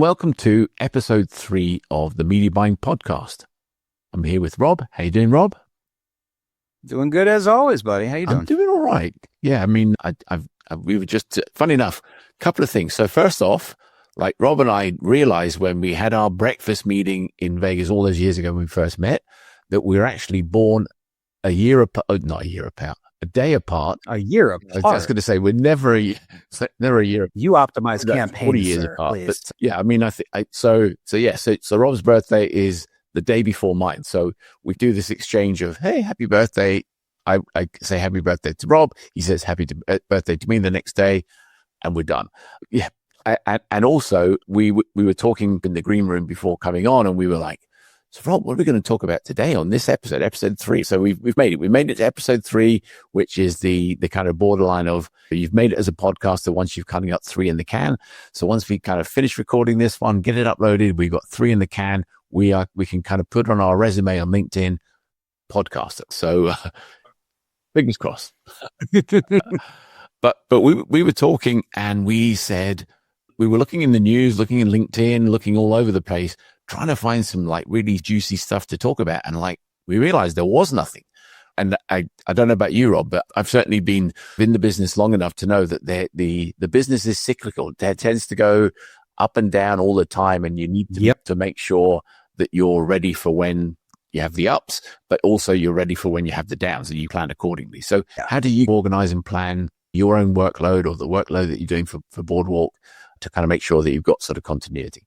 Welcome to episode 3 of the Media Buying Podcast. I'm here with Rob. How you doing, Rob? Doing good as always, buddy. How you doing? I'm doing all right. Yeah, I mean, we were just, funny enough, a couple of things. So first off, like Rob and I realized when we had our breakfast meeting in Vegas all those years ago when we first met, that we were actually born a day apart. A year apart. I was going to say we're never a year. You optimize campaigns, 40 years sir, apart. please. But yeah, I mean, so Rob's birthday is the day before mine. So we do this exchange of, hey, happy birthday. I say happy birthday to Rob. He says happy birthday to me the next day, and we're done. Yeah, and also we were talking in the green room before coming on, and we were like, so Rob, what are we going to talk about today on this episode 3? So we've made it. We made it to episode 3, which is the kind of borderline of you've made it as a podcaster once you've kind of got 3 in the can. So once we kind of finish recording this one, get it uploaded, we've got 3 in the can. We can kind of put on our resume on LinkedIn, podcaster. So fingers crossed. But we were talking and we said we were looking in the news, looking in LinkedIn, looking all over the place, trying to find some like really juicy stuff to talk about. And like, we realized there was nothing. And I don't know about you, Rob, but I've certainly been in the business long enough to know that the business is cyclical. It tends to go up and down all the time. And you need to make sure that you're ready for when you have the ups, but also you're ready for when you have the downs and you plan accordingly. So how do you organize and plan your own workload or the workload that you're doing for Boardwalk to kind of make sure that you've got sort of continuity?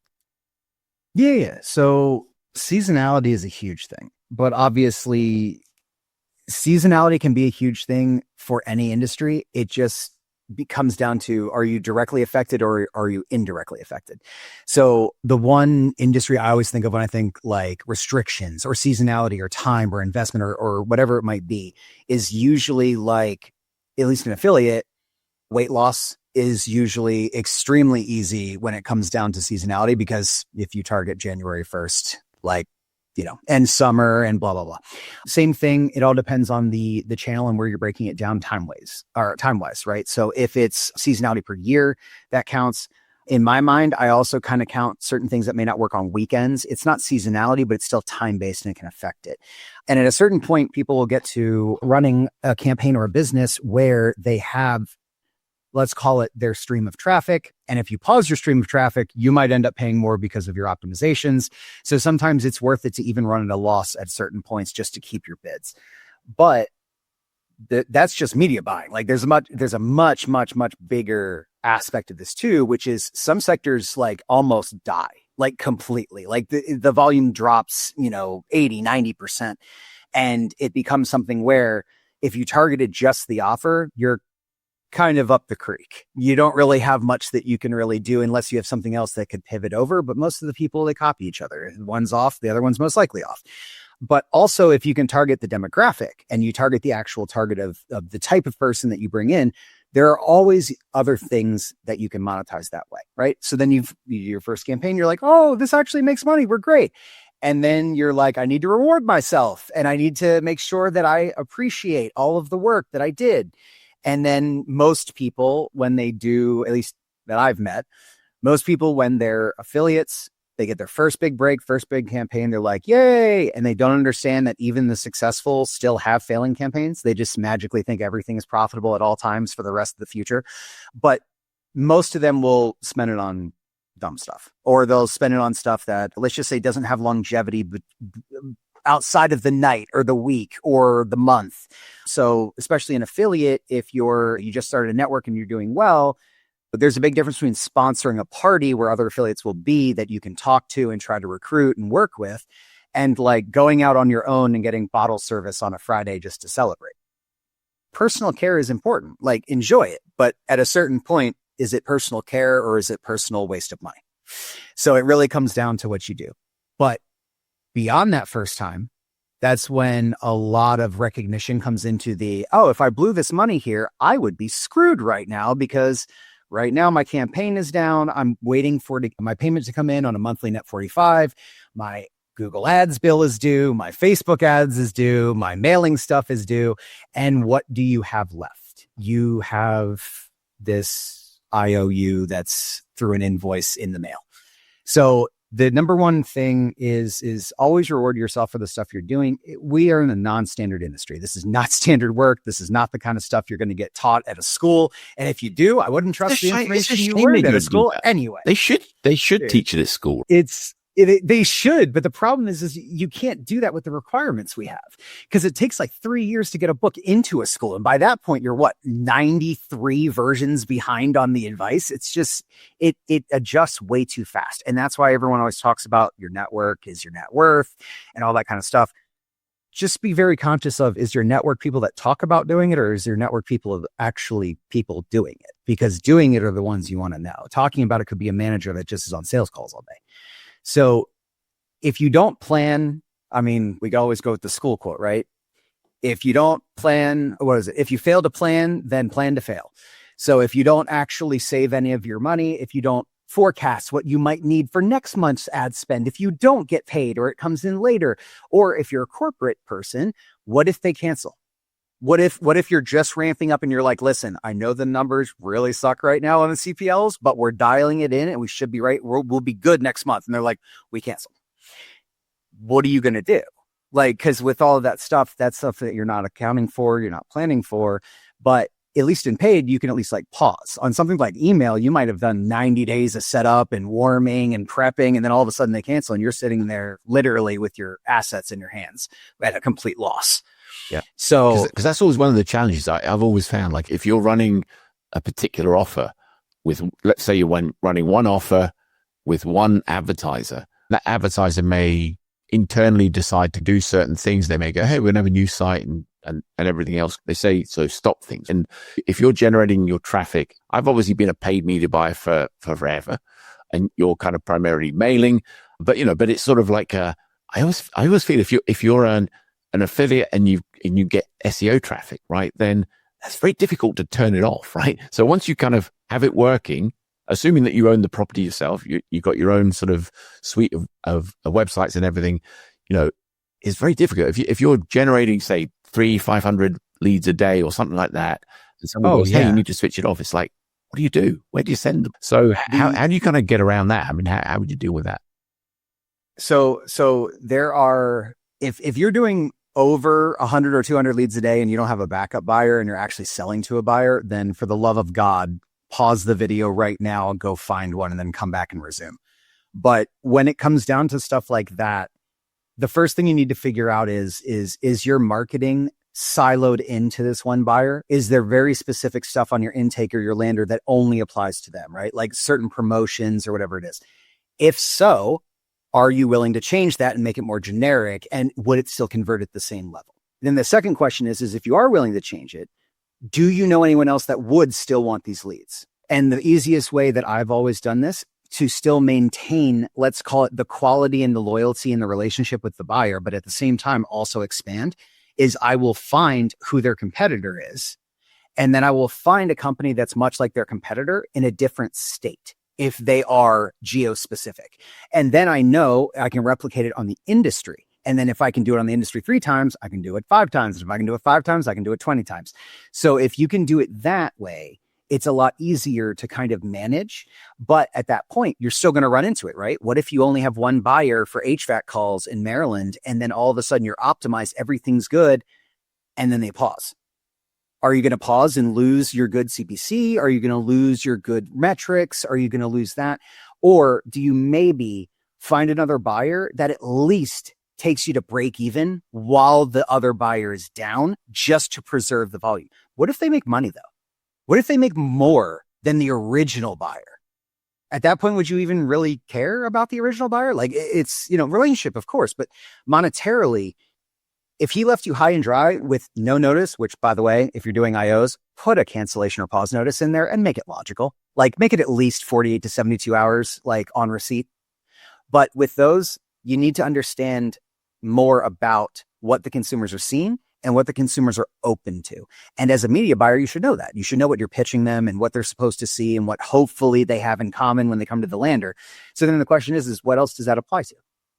Yeah. So seasonality is a huge thing, but obviously seasonality can be a huge thing for any industry. It just comes down to, are you directly affected or are you indirectly affected? So the one industry I always think of when I think like restrictions or seasonality or time or investment or whatever it might be is usually like, at least an affiliate, weight loss is usually extremely easy when it comes down to seasonality, because if you target January 1st, like, and summer and blah, blah, blah. Same thing. It all depends on the channel and where you're breaking it down time-wise, right? So if it's seasonality per year, that counts. In my mind, I also kind of count certain things that may not work on weekends. It's not seasonality, but it's still time-based and it can affect it. And at a certain point, people will get to running a campaign or a business where they have, let's call it their stream of traffic. And if you pause your stream of traffic, you might end up paying more because of your optimizations. So sometimes it's worth it to even run at a loss at certain points just to keep your bids. But that's just media buying. Like there's a much bigger aspect of this too, which is some sectors like almost die, like completely. Like the volume drops, 80, 90%. And it becomes something where if you targeted just the offer, you're kind of up the creek. You don't really have much that you can really do unless you have something else that could pivot over. But most of the people, they copy each other. One's off, the other one's most likely off. But also if you can target the demographic and you target the actual target of the type of person that you bring in, there are always other things that you can monetize that way, right? So then your first campaign, you're like, oh, this actually makes money. We're great. And then you're like, I need to reward myself and I need to make sure that I appreciate all of the work that I did. And then most people, when they do, at least that I've met, most people, when they're affiliates, they get their first big break, first big campaign, they're like, yay. And they don't understand that even the successful still have failing campaigns. They just magically think everything is profitable at all times for the rest of the future. But most of them will spend it on dumb stuff, or they'll spend it on stuff that, let's just say, doesn't have longevity, but outside of the night or the week or the month. So especially an affiliate, if you just started a network and you're doing well, but there's a big difference between sponsoring a party where other affiliates will be that you can talk to and try to recruit and work with, and like going out on your own and getting bottle service on a Friday just to celebrate. Personal care is important, like enjoy it. But at a certain point, is it personal care or is it personal waste of money? So it really comes down to what you do. But beyond that first time, that's when a lot of recognition comes into if I blew this money here, I would be screwed right now, because right now my campaign is down. I'm waiting for my payment to come in on a monthly net 45. My Google ads bill is due. My Facebook ads is due. My mailing stuff is due. And what do you have left? You have this IOU that's through an invoice in the mail. So the number one thing is always reward yourself for the stuff you're doing. We are in a non-standard industry. This is not standard work. This is not the kind of stuff you're going to get taught at a school. And if you do, I wouldn't trust the information you learned at a school anyway. They should teach it at school. They should, but the problem is you can't do that with the requirements we have, because it takes like 3 years to get a book into a school. And by that point, you're 93 versions behind on the advice. It's just, it adjusts way too fast. And that's why everyone always talks about your network is your net worth and all that kind of stuff. Just be very conscious of, is your network people that talk about doing it, or is your network people actually people doing it? Because doing it are the ones you want to know. Talking about it could be a manager that just is on sales calls all day. So if you don't plan, I mean, we can always go with the school quote, right? If you don't plan, what is it? If you fail to plan, then plan to fail. So if you don't actually save any of your money, if you don't forecast what you might need for next month's ad spend, if you don't get paid or it comes in later, or if you're a corporate person, what if they cancel? What if you're just ramping up and you're like, listen, I know the numbers really suck right now on the CPLs, but we're dialing it in and we should be right. We'll be good next month. And they're like, we cancel. What are you going to do? Like, because with all of that stuff, that's stuff that you're not accounting for, you're not planning for, but at least in paid, you can at least like pause. On something like email, you might have done 90 days of setup and warming and prepping, and then all of a sudden they cancel and you're sitting there literally with your assets in your hands at a complete loss. Yeah. So, because that's always one of the challenges I've always found. Like if you're running a particular offer with, let's say you're running one offer with one advertiser, that advertiser may internally decide to do certain things. They may go, hey, we're going to have a new site and everything else. They say, so stop things. And if you're generating your traffic, I've obviously been a paid media buyer for forever, and you're kind of primarily mailing, but it's sort of like, I always feel if you're an affiliate and you get SEO traffic, right, then that's very difficult to turn it off, right? So once you kind of have it working, assuming that you own the property yourself, you got your own sort of suite of websites and everything, it's very difficult. If you're generating, say, 300-500 leads a day or something like that, and someone goes, hey, you need to switch it off. It's like, what do you do? Where do you send them? So how do you kind of get around that? I mean, how would you deal with that? So there are, if you're doing over 100 or 200 leads a day and you don't have a backup buyer and you're actually selling to a buyer, then for the love of God, pause the video right now and go find one and then come back and resume. But when it comes down to stuff like that, the first thing you need to figure out is your marketing siloed into this one buyer? Is there very specific stuff on your intake or your lander that only applies to them, right? Like certain promotions or whatever it is. If so, are you willing to change that and make it more generic? And would it still convert at the same level? Then the second question is if you are willing to change it, do you know anyone else that would still want these leads? And the easiest way that I've always done this to still maintain, let's call it the quality and the loyalty and the relationship with the buyer, but at the same time also expand, is I will find who their competitor is. And then I will find a company that's much like their competitor in a different state, if they are geo-specific. And then I know I can replicate it on the industry. And then if I can do it on the industry 3 times, I can do it 5 times. And if I can do it 5 times, I can do it 20 times. So if you can do it that way, it's a lot easier to kind of manage. But at that point, you're still going to run into it, right? What if you only have one buyer for HVAC calls in Maryland, and then all of a sudden you're optimized, everything's good, and then they pause? Are you going to pause and lose your good CPC? Are you going to lose your good metrics? Are you going to lose that? Or do you maybe find another buyer that at least takes you to break even while the other buyer is down, just to preserve the volume? What if they make money though? What if they make more than the original buyer? At that point, would you even really care about the original buyer? Like it's, relationship, of course, but monetarily, if he left you high and dry with no notice, which by the way, if you're doing IOs, put a cancellation or pause notice in there and make it logical. Like make it at least 48 to 72 hours, like on receipt. But with those, you need to understand more about what the consumers are seeing and what the consumers are open to. And as a media buyer, you should know that. You should know what you're pitching them and what they're supposed to see and what hopefully they have in common when they come to the lander. So then the question is what else does that apply to?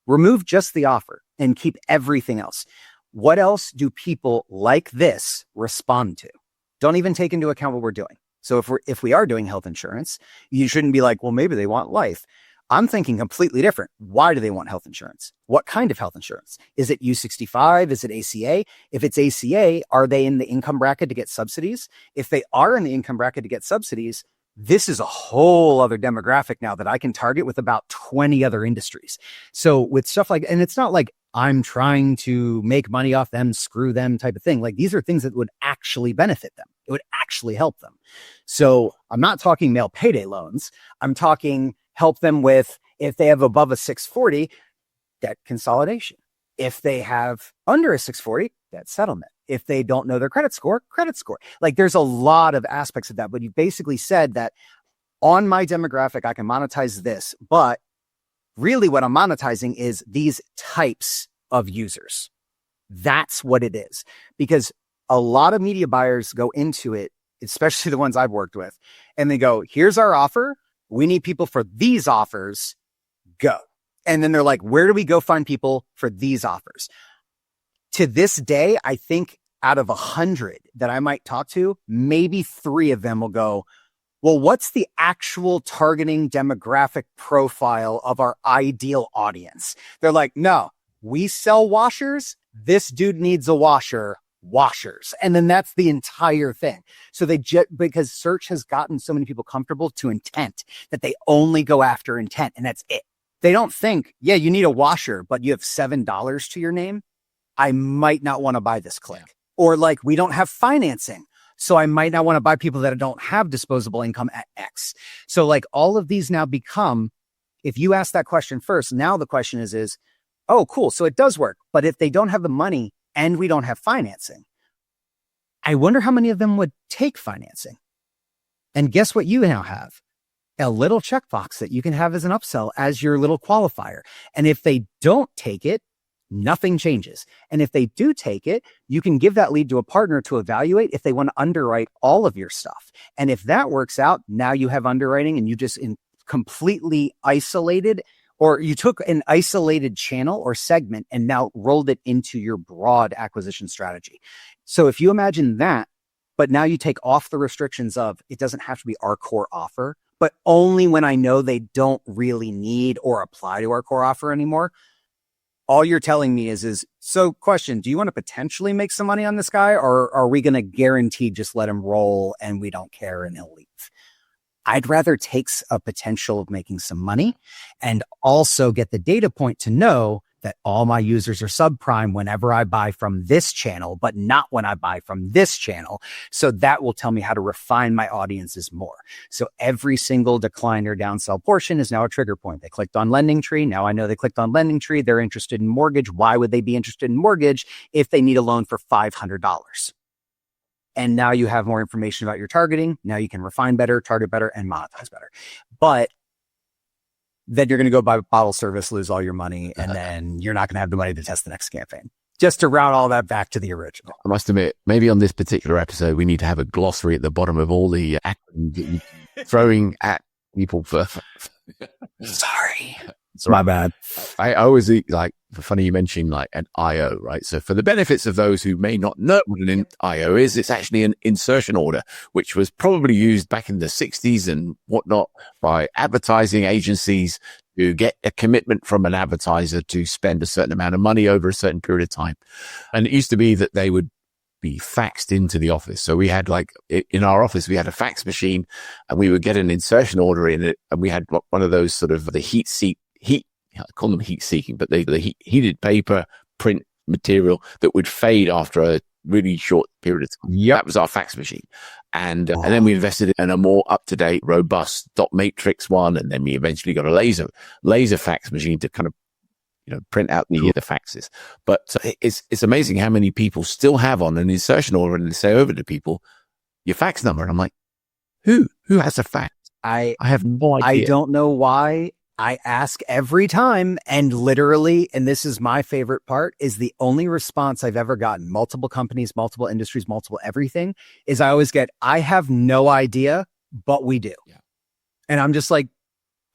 Remove just the offer and keep everything else. What else do people like this respond to? Don't even take into account what we're doing. So if we are doing health insurance, you shouldn't be like, well, maybe they want life. I'm thinking completely different. Why do they want health insurance? What kind of health insurance? Is it U65? Is it ACA? If it's ACA, are they in the income bracket to get subsidies? If they are in the income bracket to get subsidies, this is a whole other demographic now that I can target with about 20 other industries. So with stuff like, and it's not like I'm trying to make money off them, screw them type of thing. Like these are things that would actually benefit them. It would actually help them. So I'm not talking male payday loans. I'm talking help them with, if they have above a 640, debt consolidation. If they have under a 640, debt settlement. If they don't know their credit score. Like there's a lot of aspects of that, but you basically said that on my demographic, I can monetize this, but really what I'm monetizing is these types of users. That's what it is. Because a lot of media buyers go into it, especially the ones I've worked with, and they go, here's our offer. We need people for these offers. Go. And then they're like, where do we go find people for these offers? To this day, I think out of 100 that I might talk to, maybe 3 of them will go, well, what's the actual targeting demographic profile of our ideal audience? They're like, no, we sell washers. This dude needs a washer. Washers. And then that's the entire thing. So because search has gotten so many people comfortable to intent that they only go after intent, and that's it. They don't think, yeah, you need a washer, but you have $7 to your name. I might not want to buy this click. Yeah. Or like, we don't have financing, so I might not want to buy people that don't have disposable income at X. So like all of these now become, if you ask that question first, now the question is, oh, cool. So it does work. But if they don't have the money and we don't have financing, I wonder how many of them would take financing. And guess what you now have? A little checkbox that you can have as an upsell as your little qualifier. And if they don't take it, nothing changes. And if they do take it, you can give that lead to a partner to evaluate if they want to underwrite all of your stuff. And if that works out, now you have underwriting and you just completely isolated, or you took an isolated channel or segment and now rolled it into your broad acquisition strategy. So if you imagine that, but now you take off the restrictions of, it doesn't have to be our core offer, but only when I know they don't really need or apply to our core offer anymore. All you're telling me is, so question, do you want to potentially make some money on this guy, or are we going to guarantee just let him roll and we don't care and he'll leave? I'd rather take a potential of making some money and also get the data point to know that all my users are subprime whenever I buy from this channel, but not when I buy from this channel. So that will tell me how to refine my audiences more. So every single decline or downsell portion is now a trigger point. They clicked on Lending Tree. Now I know they clicked on Lending Tree. They're interested in mortgage. Why would they be interested in mortgage if they need a loan for $500? And now you have more information about your targeting. Now you can refine better, target better, and monetize better. But then you're going to go buy bottle service, lose all your money, and then you're not going to have the money to test the next campaign. Just to route all that back to the original. I must admit, maybe on this particular episode, we need to have a glossary at the bottom of all the acronyms that you're throwing at people for. Sorry. It's my bad. I always like, funny you mentioned like an IO, right? So for the benefits of those who may not know what an IO is, it's actually an insertion order, which was probably used back in the 60s and whatnot by advertising agencies to get a commitment from an advertiser to spend a certain amount of money over a certain period of time. And it used to be that they would be faxed into the office. So we had like in our office, we had a fax machine and we would get an insertion order in it. And we had one of those sort of the I call them heat seeking, but the heated paper print material that would fade after a really short period of time. Yep. That was our fax machine. And then we invested in a more up-to-date, robust dot matrix one. And then we eventually got a laser fax machine to kind of, print out the faxes. But it's amazing how many people still have on an insertion order and they say over to people, your fax number. And I'm like, who has a fax? I have no idea. I don't know why. I ask every time, and literally, and this is my favorite part, is the only response I've ever gotten, multiple companies, multiple industries, multiple everything, is I always get, I have no idea, but we do. Yeah. And I'm just like,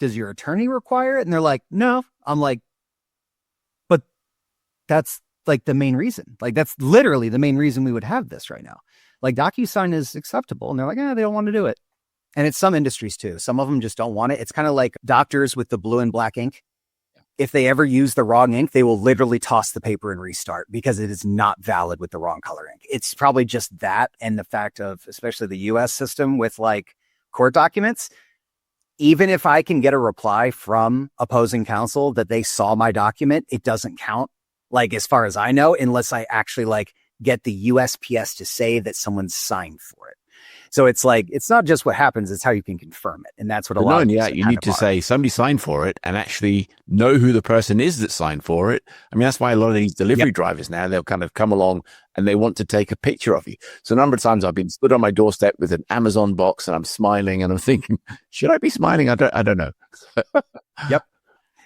does your attorney require it? And they're like, no. I'm like, but that's like the main reason. Like, that's literally the main reason we would have this right now. Like, DocuSign is acceptable. And they're like, they don't want to do it. And it's some industries too. Some of them just don't want it. It's kind of like doctors with the blue and black ink. If they ever use the wrong ink, they will literally toss the paper and restart because it is not valid with the wrong color ink. It's probably just that and the fact of, especially the US system with like court documents. Even if I can get a reply from opposing counsel that they saw my document, it doesn't count. Like, as far as I know, unless I actually like get the USPS to say that someone signed for it. So it's like, it's not just what happens, it's how you can confirm it. And that's what a lot of you need to say somebody signed for it and actually know who the person is that signed for it. I mean, that's why a lot of these delivery drivers now, they'll kind of come along and they want to take a picture of you. So a number of times I've been stood on my doorstep with an Amazon box and I'm smiling and I'm thinking, should I be smiling? I don't know. Yep.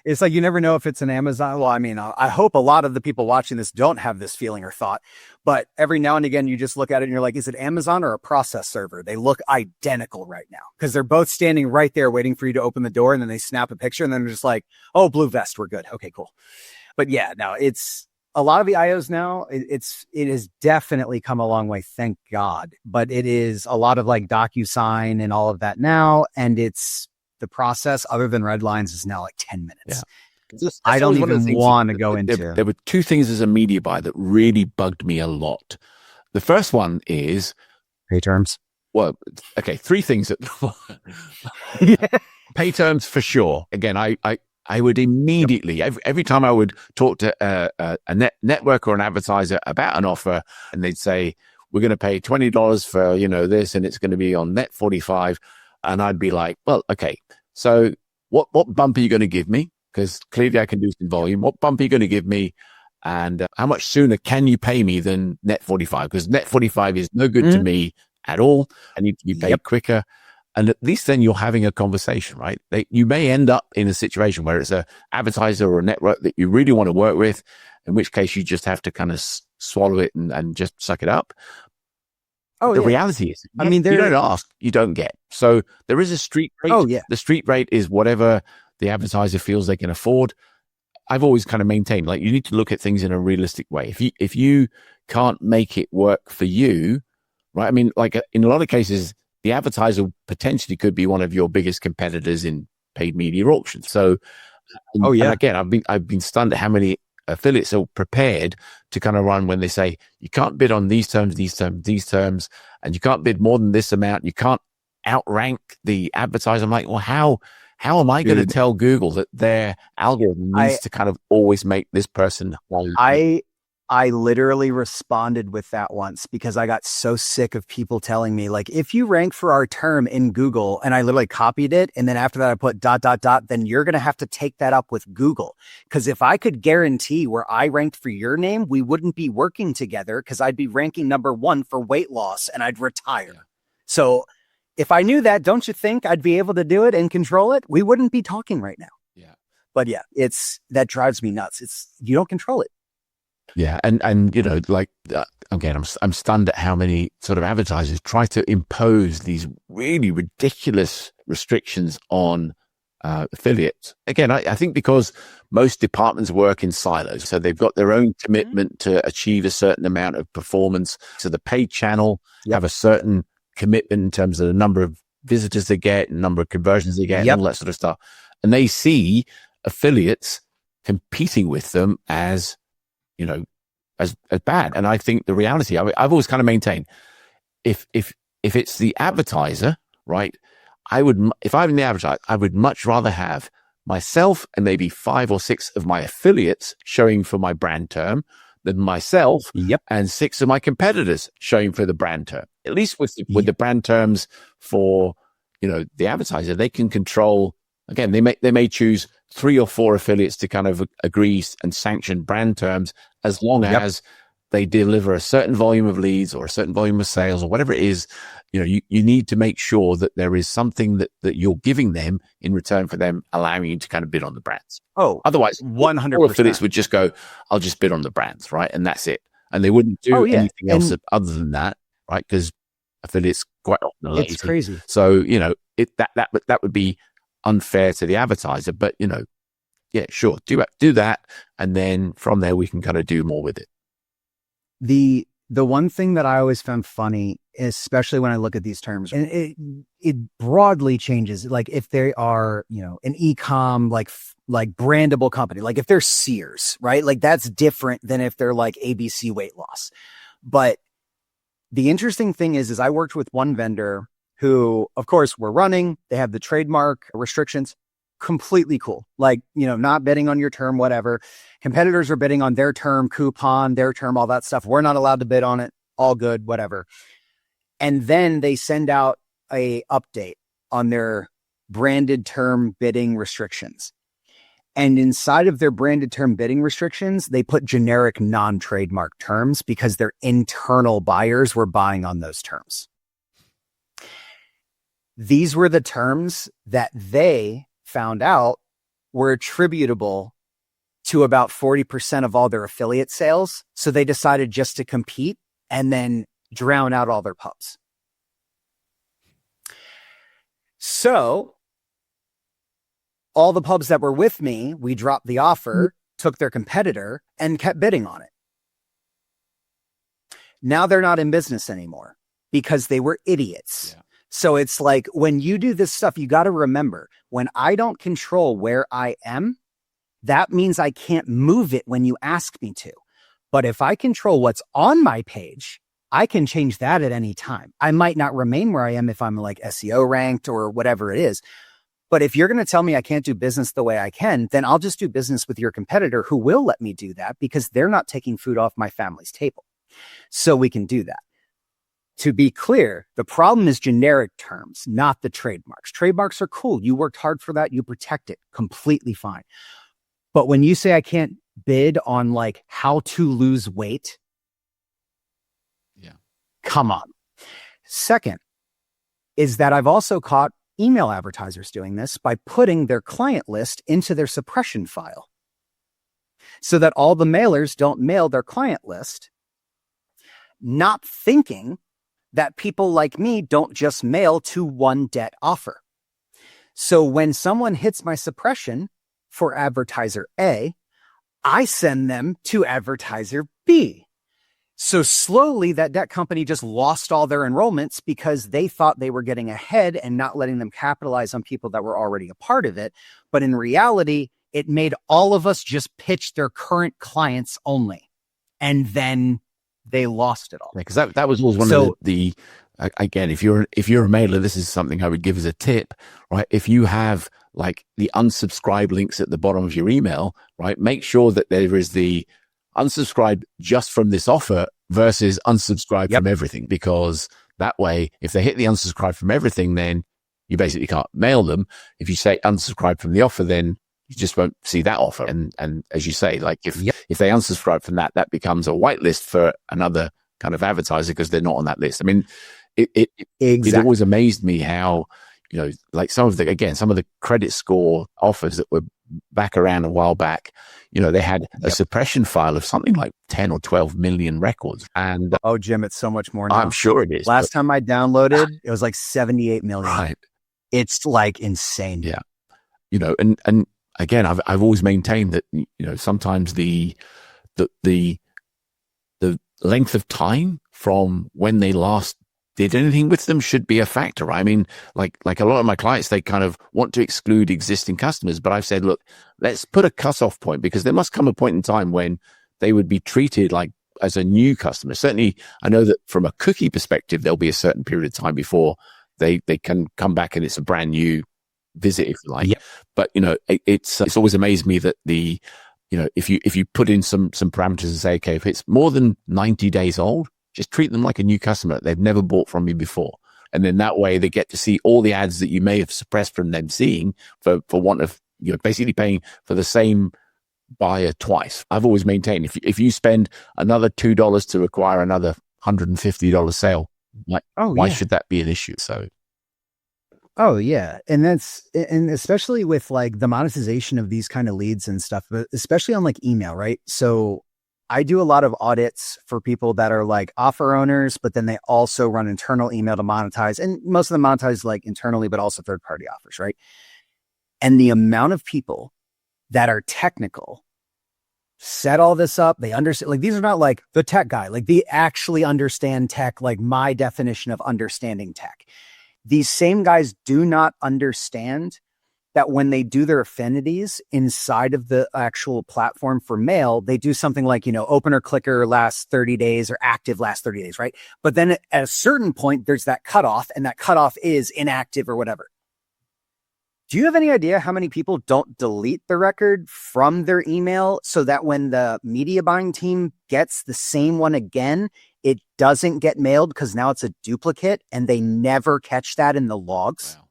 It's like, you never know if it's an Amazon. Well, I mean, I hope a lot of the people watching this don't have this feeling or thought, but every now and again, you just look at it and you're like, is it Amazon or a process server? They look identical right now because they're both standing right there waiting for you to open the door, and then they snap a picture and then they're just like, oh, blue vest, we're good. Okay, cool. But yeah, no, it's a lot of the IOs now. It has definitely come a long way. Thank God. But it is a lot of like DocuSign and all of that now. And it's, the process other than red lines is now like 10 minutes. Yeah. I don't even want to go into. There were two things as a media buyer that really bugged me a lot. The first one is pay terms. Well, okay, three things that pay terms for sure. Again, I would immediately, every time I would talk to a network or an advertiser about an offer, and they'd say, we're going to pay $20 for, this, and it's going to be on net 45. And I'd be like, well, okay, so what bump are you going to give me? Because clearly I can do some volume. What bump are you going to give me? And how much sooner can you pay me than net 45? Because net 45 is no good to me at all. I need to be paid quicker. And at least then you're having a conversation, right? You may end up in a situation where it's a advertiser or a network that you really want to work with, in which case you just have to kind of swallow it and just suck it up. The reality is, I mean, you don't ask, you don't get. So there is a street rate. The street rate is whatever the advertiser feels they can afford. I've always kind of maintained, like, you need to look at things in a realistic way. If you can't make it work for you, right? I mean, like in a lot of cases, the advertiser potentially could be one of your biggest competitors in paid media auctions. So, and again, I've been stunned at how many affiliates are prepared to kind of run when they say you can't bid on these terms, and you can't bid more than this amount. You can't outrank the advertiser. I'm like, well, how am I going to tell Google that their algorithm needs to kind of always make this person? I literally responded with that once because I got so sick of people telling me, like, if you rank for our term in Google, and I literally copied it, and then after that I put ... then you're going to have to take that up with Google. Because if I could guarantee where I ranked for your name, we wouldn't be working together because I'd be ranking number 1 for weight loss and I'd retire. So if I knew that, don't you think I'd be able to do it and control it? We wouldn't be talking right now. Yeah. But yeah, that drives me nuts. You don't control it. Yeah, and like again, I'm stunned at how many sort of advertisers try to impose these really ridiculous restrictions on affiliates. Again, I think because most departments work in silos, so they've got their own commitment to achieve a certain amount of performance. So the paid channel have a certain commitment in terms of the number of visitors they get, and number of conversions they get, and all that sort of stuff. And they see affiliates competing with them as as bad. And I think the reality, I've always kind of maintained, if it's the advertiser, right, if I'm the advertiser, I would much rather have myself and maybe 5 or 6 of my affiliates showing for my brand term than myself and 6 of my competitors showing for the brand term. At least with the brand terms for, the advertiser, they can control. Again, they may choose 3 or 4 affiliates to kind of agree and sanction brand terms, as long as they deliver a certain volume of leads or a certain volume of sales or whatever it is. You need to make sure that there is something that you're giving them in return for them allowing you to kind of bid on the brands. Otherwise, 100% affiliates would just go, I'll just bid on the brands, right? And that's it. And they wouldn't do anything else other than that, right? Because affiliates quite often are lazy. It's crazy. So, that would be unfair to the advertiser, but sure, do that, and then from there we can kind of do more with it. The one thing that I always found funny, especially when I look at these terms, and it broadly changes. Like if they are, an e-com, like brandable company, like if they're Sears, right? Like that's different than if they're like ABC weight loss. But the interesting thing is I worked with one vendor who, of course, were running. They have the trademark restrictions. Completely cool. Like, not bidding on your term, whatever. Competitors are bidding on their term, coupon, their term, all that stuff. We're not allowed to bid on it. All good, whatever. And then they send out a update on their branded term bidding restrictions. And inside of their branded term bidding restrictions, they put generic non-trademark terms because their internal buyers were buying on those terms. These were the terms that they found out were attributable to about 40% of all their affiliate sales. So they decided just to compete and then drown out all their pubs. So all the pubs that were with me, we dropped the offer, took their competitor, and kept bidding on it. Now they're not in business anymore because they were idiots. Yeah. So it's like when you do this stuff, you got to remember, when I don't control where I am, that means I can't move it when you ask me to. But if I control what's on my page, I can change that at any time. I might not remain where I am if I'm like SEO ranked or whatever it is. But if you're going to tell me I can't do business the way I can, then I'll just do business with your competitor who will let me do that because they're not taking food off my family's table. So we can do that. To be clear, the problem is generic terms, not the trademarks. Trademarks are cool. You worked hard for that. You protect it. Completely fine. But when you say I can't bid on like how to lose weight, come on. Second is that I've also caught email advertisers doing this by putting their client list into their suppression file so that all the mailers don't mail their client list, not thinking that people like me don't just mail to one debt offer. So when someone hits my suppression for advertiser A, I send them to advertiser B. So slowly that debt company just lost all their enrollments because they thought they were getting ahead and not letting them capitalize on people that were already a part of it. But in reality, it made all of us just pitch their current clients only. And then they lost it all. Because that was always one of the again, if you're a mailer, this is something I would give as a tip, right? If you have like the unsubscribe links at the bottom of your email, right? Make sure that there is the unsubscribe just from this offer versus unsubscribe from everything, because that way, if they hit the unsubscribe from everything, then you basically can't mail them. If you say unsubscribe from the offer, then you just won't see that offer. And as you say, like if they unsubscribe from that becomes a whitelist for another kind of advertiser because they're not on that list. I mean, it always amazed me how, like some of the credit score offers that were back around a while back, they had a suppression file of something like 10 or 12 million records. And oh, Jim, it's so much more now. I'm sure it is. Last time I downloaded, it was like 78 million. Right. It's like insane. Yeah. And again, I've always maintained that, sometimes the length of time from when they last did anything with them should be a factor. I mean, like a lot of my clients, they kind of want to exclude existing customers, but I've said, look, let's put a cutoff point, because there must come a point in time when they would be treated like as a new customer. Certainly, I know that from a cookie perspective, there'll be a certain period of time before they can come back and it's a brand new visit, if you like. Yep. But it's always amazed me that if you put in some parameters and say, okay, if it's more than 90 days old, just treat them like a new customer. They've never bought from you before. And then that way they get to see all the ads that you may have suppressed from them seeing for want of, basically paying for the same buyer twice. I've always maintained if you spend another $2 to acquire another $150 sale, why should that be an issue? So. Oh yeah. And especially with like the monetization of these kind of leads and stuff, but especially on like email, right? So I do a lot of audits for people that are like offer owners, but then they also run internal email to monetize. And most of them monetize like internally, but also third-party offers, right? And the amount of people that are technical set all this up. They understand, like, these are not like the tech guy, like they actually understand tech, like my definition of understanding tech. These same guys do not understand that when they do their affinities inside of the actual platform for mail, they do something like, opener clicker lasts 30 days or active lasts 30 days, right? But then at a certain point, there's that cutoff, and that cutoff is inactive or whatever. Do you have any idea how many people don't delete the record from their email so that when the media buying team gets the same one again, it doesn't get mailed because now it's a duplicate and they never catch that in the logs? Wow.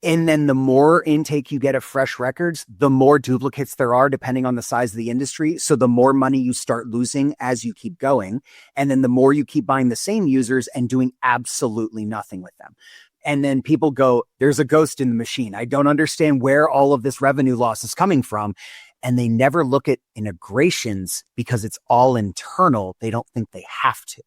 And then the more intake you get of fresh records, the more duplicates there are depending on the size of the industry. So the more money you start losing as you keep going. And then the more you keep buying the same users and doing absolutely nothing with them. And then people go, there's a ghost in the machine. I don't understand where all of this revenue loss is coming from. And they never look at integrations because it's all internal. They don't think they have to.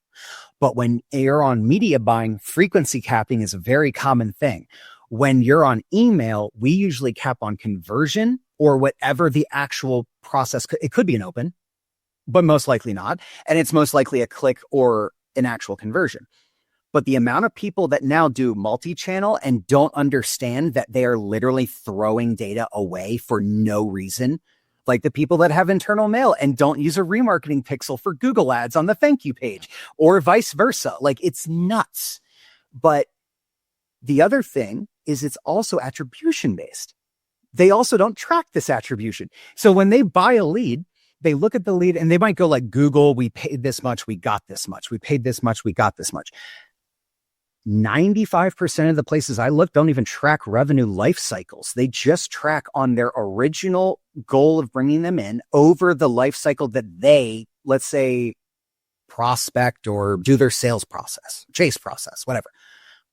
But when you're on media buying, frequency capping is a very common thing. When you're on email, we usually cap on conversion or whatever the actual process. It could be an open, but most likely not. And it's most likely a click or an actual conversion. But the amount of people that now do multi-channel and don't understand that they are literally throwing data away for no reason, like the people that have internal mail and don't use a remarketing pixel for Google ads on the thank you page or vice versa. Like, it's nuts. But the other thing is it's also attribution based. They also don't track this attribution. So when they buy a lead, they look at the lead and they might go like, Google, we paid this much, we got this much. We paid this much, we got this much. 95% of the places I look don't even track revenue life cycles. They just track on their original goal of bringing them in over the life cycle that they, let's say, prospect or do their sales process, chase process, whatever.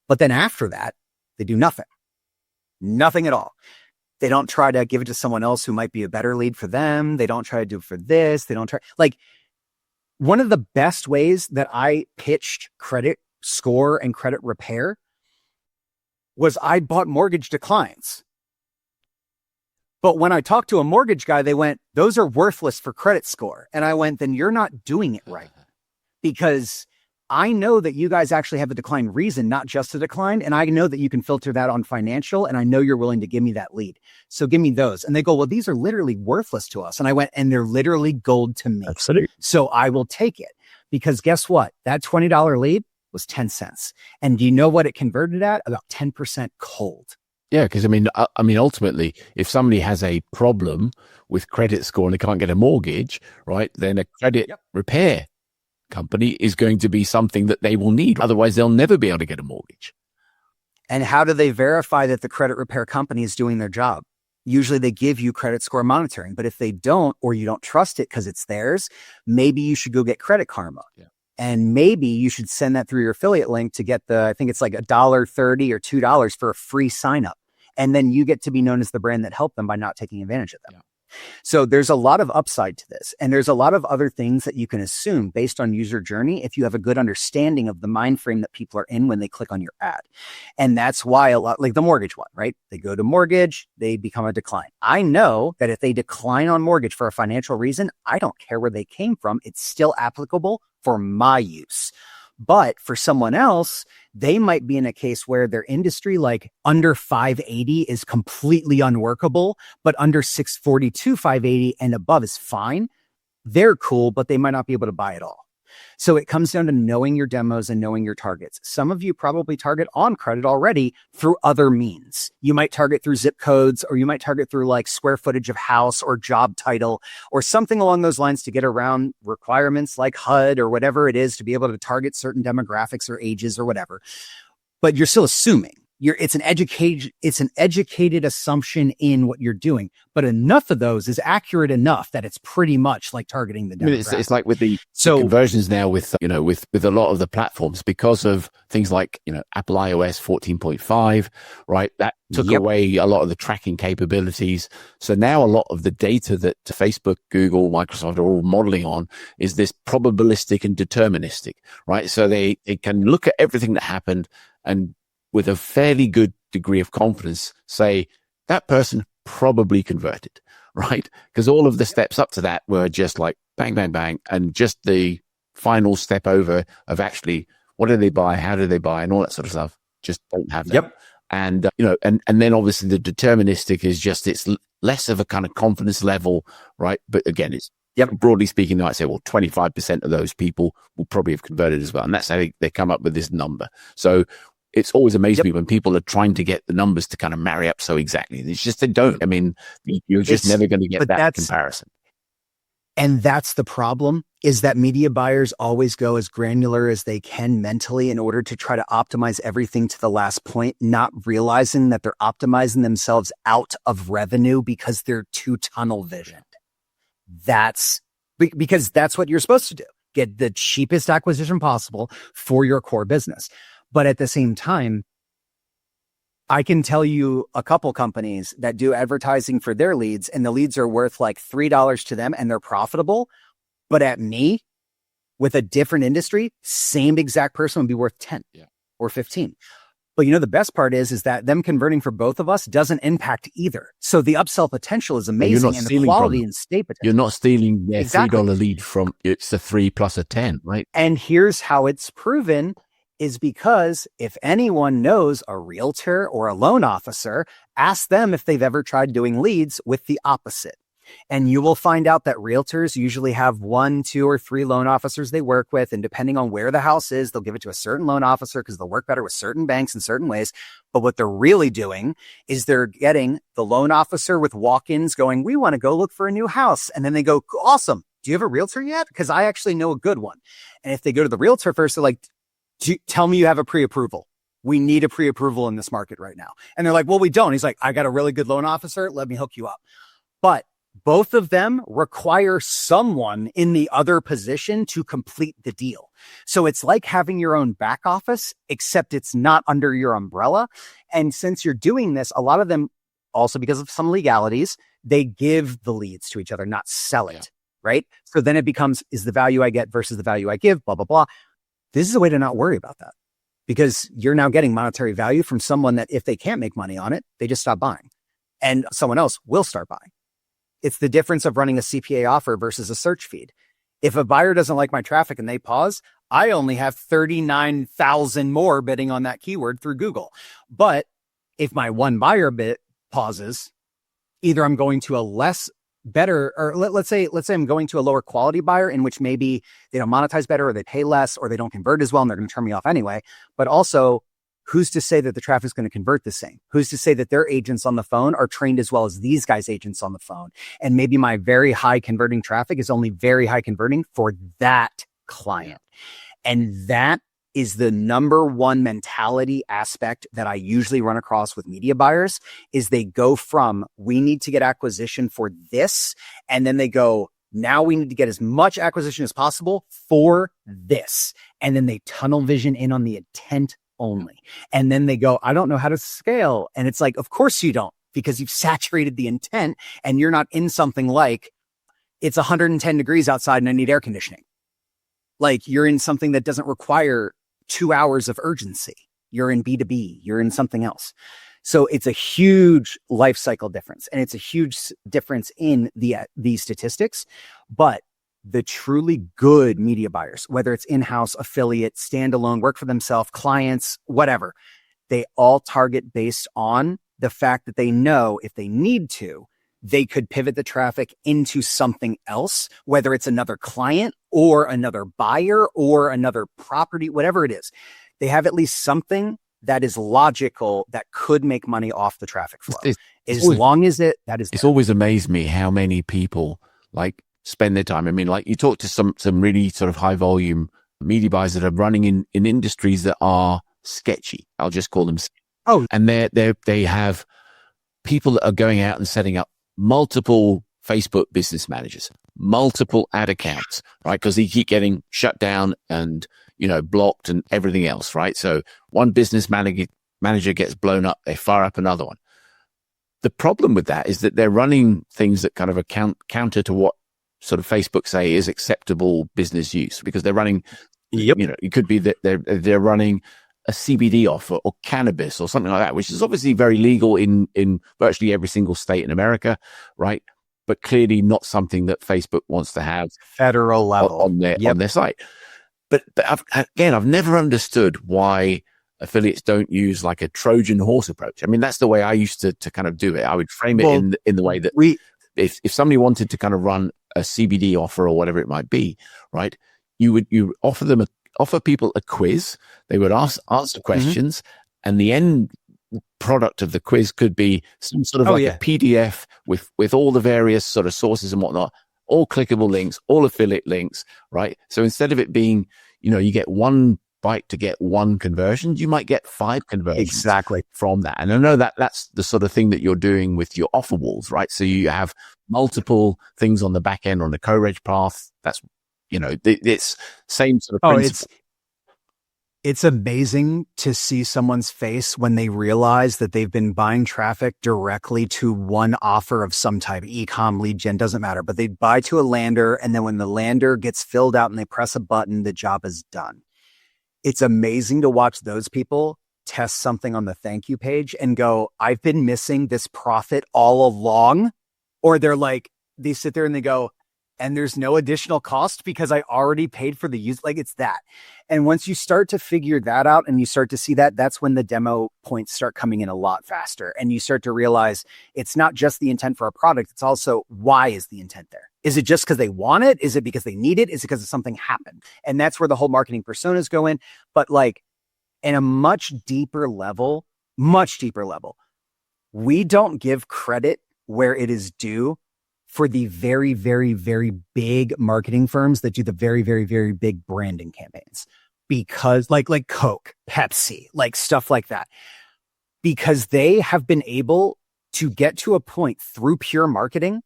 But then after that, they do nothing at all. They don't try to give it to someone else who might be a better lead for them. They don't try to do it for this. They don't try. Like, one of the best ways that I pitched credit score and credit repair was I bought mortgage declines. But when I talked to a mortgage guy, they went, those are worthless for credit score. And I went, then you're not doing it right. Because I know that you guys actually have a decline reason, not just a decline. And I know that you can filter that on financial. And I know you're willing to give me that lead. So give me those. And they go, well, these are literally worthless to us. And I went, and they're literally gold to me. Absolutely. So I will take it, because guess what? That $20 lead was 10 cents. And do you know what it converted at? About 10% cold. Yeah, because I mean, ultimately, if somebody has a problem with credit score and they can't get a mortgage, right, then a credit repair company is going to be something that they will need. Otherwise, they'll never be able to get a mortgage. And how do they verify that the credit repair company is doing their job? Usually they give you credit score monitoring, but if they don't, or you don't trust it because it's theirs, maybe you should go get Credit Karma. Yeah. And maybe you should send that through your affiliate link to get I think it's like $1.30 or $2 for a free sign up. And then you get to be known as the brand that helped them by not taking advantage of them. Yeah. So there's a lot of upside to this. And there's a lot of other things that you can assume based on user journey if you have a good understanding of the mind frame that people are in when they click on your ad. And that's why a lot, like the mortgage one, right? They go to mortgage, they become a decline. I know that if they decline on mortgage for a financial reason, I don't care where they came from. It's still applicable for my use. But for someone else, they might be in a case where their industry, like under 580 is completely unworkable, but under 642, 580 and above is fine. They're cool, but they might not be able to buy it all. So it comes down to knowing your demos and knowing your targets. Some of you probably target on credit already through other means. You might target through zip codes, or you might target through like square footage of house or job title or something along those lines to get around requirements like HUD or whatever it is to be able to target certain demographics or ages or whatever. But you're still assuming. It's an educated assumption in what you're doing, but enough of those is accurate enough that it's pretty much like targeting the demographic. I mean, it's like with the conversions now with a lot of the platforms, because of things like, Apple iOS 14.5, right? That took away a lot of the tracking capabilities. So now a lot of the data that Facebook, Google, Microsoft are all modeling on is this probabilistic and deterministic, right? So they can look at everything that happened and with a fairly good degree of confidence say that person probably converted, right? Because all of the steps up to that were just like bang, bang, bang. And just the final step over of actually, what do they buy? How do they buy? And all that sort of stuff. Just don't have that. Yep. And, and then obviously the deterministic is just, it's less of a kind of confidence level, right? But again, it's, broadly speaking, I'd say, well, 25% of those people will probably have converted as well. And that's how they come up with this number. So it's always amazed me when people are trying to get the numbers to kind of marry up so exactly. It's just, they don't. I mean, you're just never going to get that comparison. And that's the problem, is that media buyers always go as granular as they can mentally in order to try to optimize everything to the last point, not realizing that they're optimizing themselves out of revenue because they're too tunnel visioned. That's because that's what you're supposed to do. Get the cheapest acquisition possible for your core business. But at the same time, I can tell you a couple companies that do advertising for their leads, and the leads are worth like $3 to them and they're profitable. But at me, with a different industry, same exact person would be worth 10 or 15. But the best part is that them converting for both of us doesn't impact either. So the upsell potential is amazing, and the quality and state potential. You're not stealing their $3 lead from, it's a 3 plus a 10, right? And here's how it's proven, is because if anyone knows a realtor or a loan officer, ask them if they've ever tried doing leads with the opposite. And you will find out that realtors usually have 1, 2, or 3 loan officers they work with. And depending on where the house is, they'll give it to a certain loan officer because they'll work better with certain banks in certain ways. But what they're really doing is they're getting the loan officer with walk-ins going, we want to go look for a new house. And then they go, awesome. Do you have a realtor yet? Because I actually know a good one. And if they go to the realtor first, they're like, tell me you have a pre-approval. We need a pre-approval in this market right now. And they're like, well, we don't. He's like, I got a really good loan officer. Let me hook you up. But both of them require someone in the other position to complete the deal. So it's like having your own back office, except it's not under your umbrella. And since you're doing this, a lot of them, also because of some legalities, they give the leads to each other, not sell it, right? So then it becomes, is the value I get versus the value I give, blah, blah, blah. This is a way to not worry about that, because you're now getting monetary value from someone that if they can't make money on it, they just stop buying, and someone else will start buying. It's the difference of running a CPA offer versus a search feed. If a buyer doesn't like my traffic and they pause, I only have 39,000 more bidding on that keyword through Google. But if my one buyer bit pauses, either I'm going to a less better, or let's say I'm going to a lower quality buyer in which maybe they don't monetize better, or they pay less, or they don't convert as well, and they're going to turn me off anyway. But also, who's to say that the traffic is going to convert the same? Who's to say that their agents on the phone are trained as well as these guys' agents on the phone? And maybe my very high converting traffic is only very high converting for that client. And that is the number one mentality aspect that I usually run across with media buyers, is they go from, we need to get acquisition for this. And then they go, now we need to get as much acquisition as possible for this. And then they tunnel vision in on the intent only. And then they go, I don't know how to scale. And it's like, of course you don't, because you've saturated the intent and you're not in something like, it's 110 degrees outside and I need air conditioning. Like, you're in something that doesn't require 2 hours of urgency. You're in B2B, you're in something else. So it's a huge life cycle difference, and it's a huge difference in the statistics. But the truly good media buyers, whether it's in-house, affiliate, standalone, work for themselves, clients, whatever, they all target based on the fact that they know if they need to, they could pivot the traffic into something else, whether it's another client or another buyer or another property, whatever it is. They have at least something that is logical that could make money off the traffic flow. It's always amazed me how many people like spend their time. I mean, like, you talk to some really sort of high volume media buyers that are running in industries that are sketchy. I'll just call them. Oh, and they have people that are going out and setting up multiple Facebook business managers, multiple ad accounts, right? Because they keep getting shut down and, blocked and everything else, right? So one business manager gets blown up, they fire up another one. The problem with that is that they're running things that kind of counter to what sort of Facebook say is acceptable business use, because they're running, it could be that they're running a CBD offer or cannabis or something like that, which is obviously very legal in virtually every single state in America, right? but clearly not something that Facebook wants to have Federal level on their site. But I've never understood why affiliates don't use like a Trojan horse approach. I mean, that's the way I used to kind of do it. I would frame it in the way that if somebody wanted to kind of run a CBD offer or whatever it might be, right? You offer people a quiz. They would answer questions, and the end product of the quiz could be some sort of a PDF with all the various sort of sources and whatnot, all clickable links, all affiliate links, right? So instead of it being, you get one bite to get one conversion, you might get 5 conversions from that. And I know that that's the sort of thing that you're doing with your offer walls, right? So you have multiple things on the back end on the co-reg path. That's, it's same sort of principle. It's amazing to see someone's face when they realize that they've been buying traffic directly to one offer of some type, e-com, lead gen, doesn't matter, but they buy to a lander, and then when the lander gets filled out and they press a button, the job is done. It's amazing to watch those people test something on the thank you page and go, I've been missing this profit all along. Or they're like, they sit there and they go, and there's no additional cost because I already paid for the use. Like, it's that. And once you start to figure that out and you start to see that, that's when the demo points start coming in a lot faster. And you start to realize it's not just the intent for a product. It's also, why is the intent there? Is it just because they want it? Is it because they need it? Is it because something happened? And that's where the whole marketing personas go in. But like in a much deeper level, we don't give credit where it is due for the very, very, very big marketing firms that do the very, very, very big branding campaigns, because like Coke, Pepsi, like stuff like that, because they have been able to get to a point through pure marketing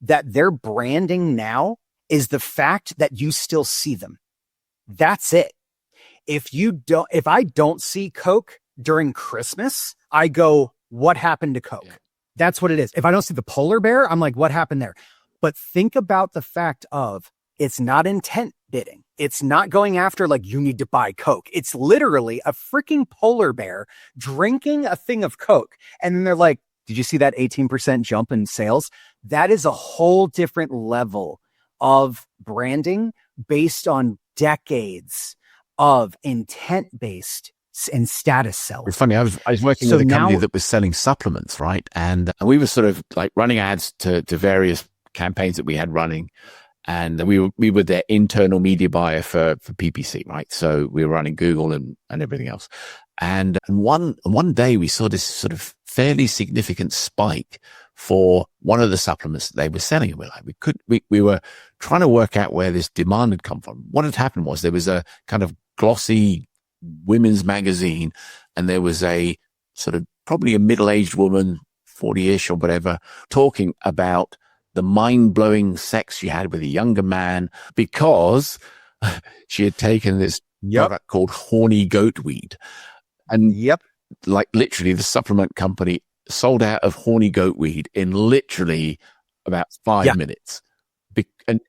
that their branding now is the fact that you still see them. That's it. If I don't see Coke during Christmas, I go, what happened to Coke? Yeah. That's what it is. If I don't see the polar bear, I'm like, what happened there? But think about the fact of, it's not intent bidding. It's not going after like, you need to buy Coke. It's literally a freaking polar bear drinking a thing of Coke. And then they're like, did you see that 18% jump in sales? That is a whole different level of branding based on decades of intent-based and status selling. It's funny. I was working with a company that was selling supplements, right? And we were sort of like running ads to various campaigns that we had running, and we were their internal media buyer for PPC, right? So we were running Google and everything else. And one day we saw this sort of fairly significant spike for one of the supplements that they were selling. And we're like, we were trying to work out where this demand had come from. What had happened was there was a kind of glossy women's magazine, and there was a sort of probably a middle-aged woman, 40-ish or whatever, talking about the mind-blowing sex she had with a younger man because she had taken this product called horny goat weed. And like literally the supplement company sold out of horny goat weed in literally about 5 minutes. And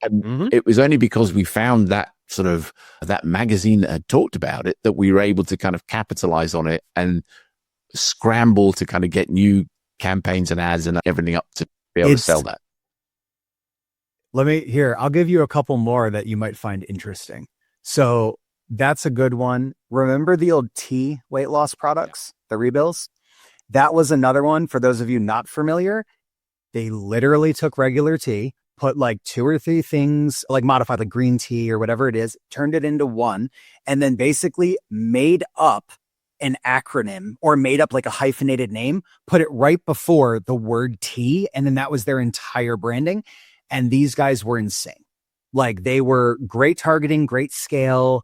it was only because we found that sort of that magazine that had talked about it that we were able to kind of capitalize on it and scramble to kind of get new campaigns and ads and everything up to be able to sell that. I'll give you a couple more that you might find interesting. So that's a good one. Remember the old tea weight loss products, the rebills? That was another one. For those of you not familiar, they literally took regular tea, put like 2 or 3 things, like modified like green tea or whatever it is, turned it into one, and then basically made up an acronym or made up like a hyphenated name, put it right before the word tea. And then that was their entire branding. And these guys were insane. Like they were great targeting, great scale,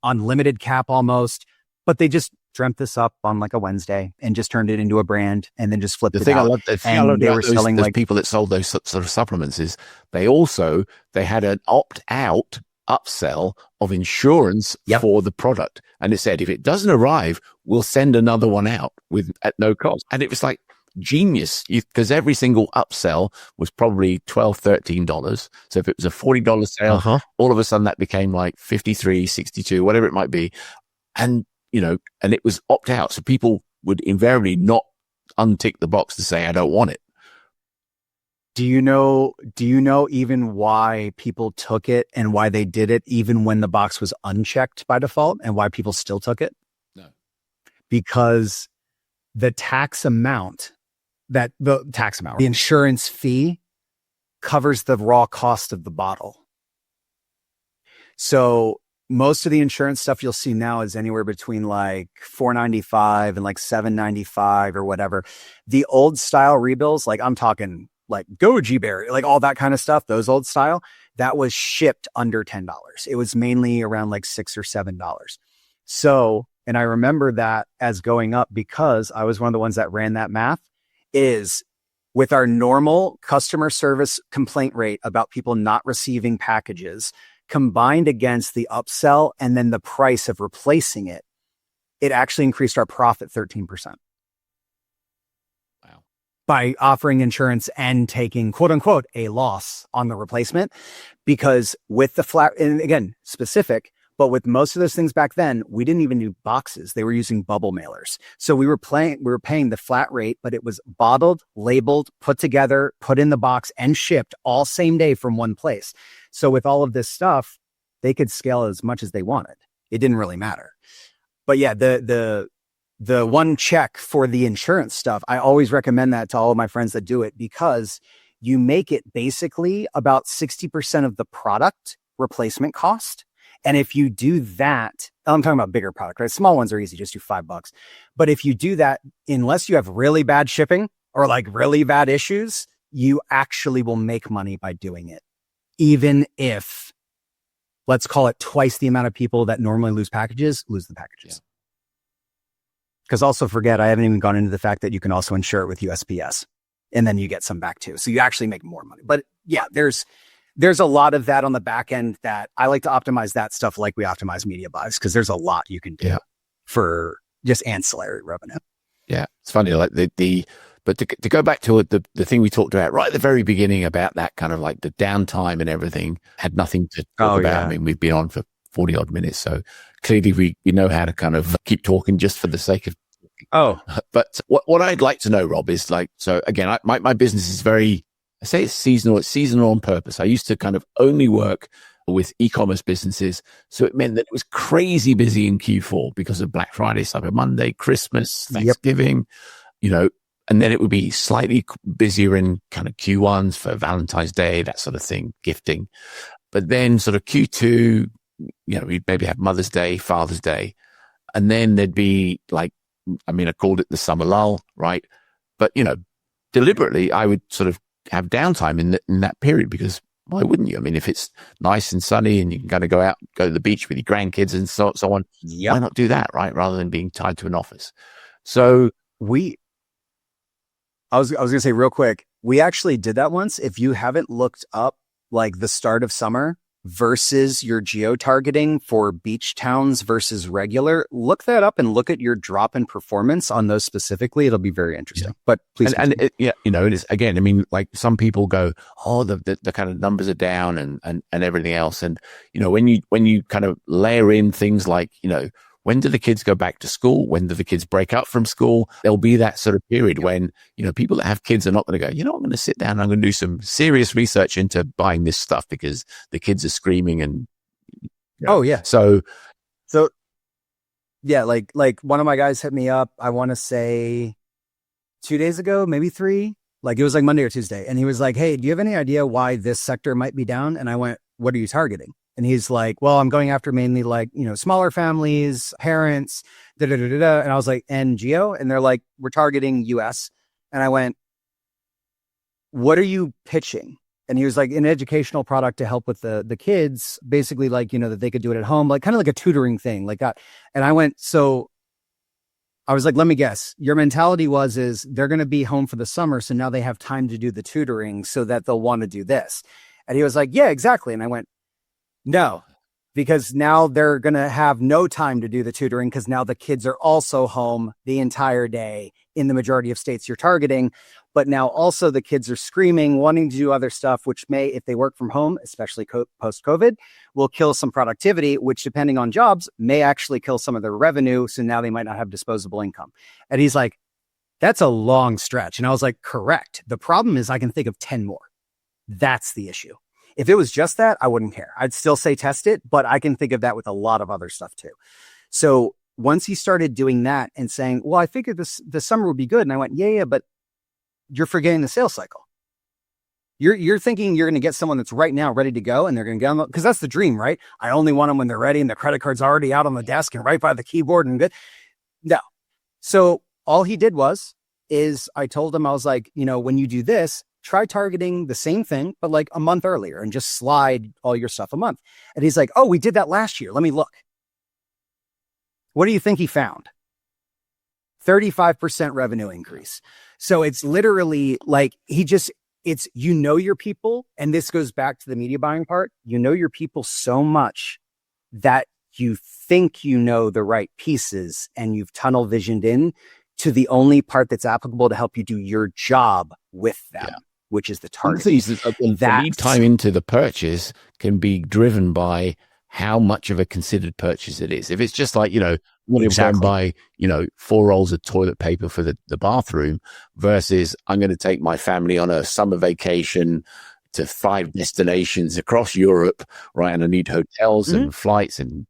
unlimited cap almost, but they just dreamt this up on like a Wednesday and just turned it into a brand and then just flipped it out. The thing I loved about those people that sold those sort of supplements is they had an opt-out upsell of insurance for the product. And it said, if it doesn't arrive, we'll send another one out at no cost. And it was like genius, because every single upsell was probably $12, $13. So if it was a $40 sale, all of a sudden that became like 53, 62, whatever it might be. And and it was opt out. So people would invariably not untick the box to say, I don't want it. Do you know even why people took it and why they did it even when the box was unchecked by default, and why people still took it? No. Because the the insurance fee covers the raw cost of the bottle. So most of the insurance stuff you'll see now is anywhere between like $4.95 and like $7.95 or whatever. The old style rebills, like I'm talking like Goji Berry, like all that kind of stuff, those old style, that was shipped under $10. It was mainly around like $6 or $7. So, and I remember that as going up because I was one of the ones that ran that math, is with our normal customer service complaint rate about people not receiving packages combined against the upsell and then the price of replacing it, it actually increased our profit 13%. Wow. By offering insurance and taking quote unquote a loss on the replacement. Because with the flat, and again, specific, but with most of those things back then, we didn't even do boxes. They were using bubble mailers. So we were paying the flat rate, but it was bottled, labeled, put together, put in the box and shipped all same day from one place. So with all of this stuff, they could scale as much as they wanted. It didn't really matter. But yeah, the one check for the insurance stuff, I always recommend that to all of my friends that do it, because you make it basically about 60% of the product replacement cost. And if you do that, I'm talking about bigger product, right? Small ones are easy, just do $5. But if you do that, unless you have really bad shipping or like really bad issues, you actually will make money by doing it. Even if, let's call it twice the amount of people that normally lose the packages. Because also forget, I haven't even gone into the fact that you can also insure it with USPS and then you get some back too. So you actually make more money. But yeah, there's a lot of that on the back end that I like to optimize that stuff like we optimize media buys, because there's a lot you can do for just ancillary revenue. Yeah. It's funny, like but to go back to the thing we talked about right at the very beginning about that kind of like the downtime and everything had nothing to talk about. Yeah. I mean, we've been on for 40 odd minutes. So clearly we know how to kind of keep talking just for the sake of But what I'd like to know, Rob, is like, so again, my business is very, I say it's seasonal. It's seasonal on purpose. I used to kind of only work with e-commerce businesses. So it meant that it was crazy busy in Q4 because of Black Friday, Cyber Monday, Christmas, Thanksgiving, and then it would be slightly busier in kind of Q1s for Valentine's Day, that sort of thing, gifting. But then sort of Q2, we'd maybe have Mother's Day, Father's Day. And then there'd be like, I called it the summer lull, right? But, deliberately, I would sort of have downtime in that period, because why wouldn't you? I mean, if it's nice and sunny and you can kind of go to the beach with your grandkids and so on, why not do that, right? Rather than being tied to an office. So I was going to say real quick, we actually did that once. If you haven't looked up like the start of summer versus your geo-targeting for beach towns versus regular, look that up and look at your drop in performance on those specifically. It'll be very interesting. Yeah. But please. And it is, again, I mean, like some people go, oh, the kind of numbers are down and everything else. And, when you kind of layer in things like, when do the kids go back to school? When do the kids break up from school? There'll be that sort of period when, people that have kids are not going to go, I'm going to sit down and I'm going to do some serious research into buying this stuff because the kids are screaming and. Oh, yeah. So yeah, like one of my guys hit me up, I want to say 2 days ago, maybe 3, like it was like Monday or Tuesday. And he was like, hey, do you have any idea why this sector might be down? And I went, what are you targeting? And he's like, well, I'm going after mainly like, smaller families, parents, And I was like, and geo? And they're like, we're targeting US. And I went, what are you pitching? And he was like, an educational product to help with the kids, basically like, that they could do it at home, like kind of like a tutoring thing like that. And I went, so I was like, let me guess. Your mentality is they're going to be home for the summer. So now they have time to do the tutoring so that they'll want to do this. And he was like, yeah, exactly. And I went, no, because now they're going to have no time to do the tutoring because now the kids are also home the entire day in the majority of states you're targeting. But now also the kids are screaming, wanting to do other stuff, which may, if they work from home, especially post-COVID, will kill some productivity, which depending on jobs may actually kill some of their revenue. So now they might not have disposable income. And he's like, That's a long stretch. And I was like, correct. The problem is I can think of 10 more. That's the issue. If it was just that, I wouldn't care. I'd still say test it, but I can think of that with a lot of other stuff too. So once he started doing that and saying, well, I figured this summer would be good. And I went, yeah, but you're forgetting the sales cycle. You're thinking you're going to get someone that's right now ready to go and they're going to get on because that's the dream, right? I only want them when they're ready and the credit card's already out on the desk and right by the keyboard and good. No. So all he did is I told him, I was like, when you do this, try targeting the same thing, but like a month earlier and just slide all your stuff a month. And he's like, oh, we did that last year. Let me look. What do you think he found? 35% revenue increase. So it's literally like it's your people. And this goes back to the media buying part. Your people so much that you think you know the right pieces and you've tunnel visioned in to the only part that's applicable to help you do your job with them, which is the target. The lead time into the purchase can be driven by how much of a considered purchase it is. If it's just like, I'm going to go and buy, 4 rolls of toilet paper for the bathroom versus I'm going to take my family on a summer vacation to 5 destinations across Europe, right? And I need hotels and flights and,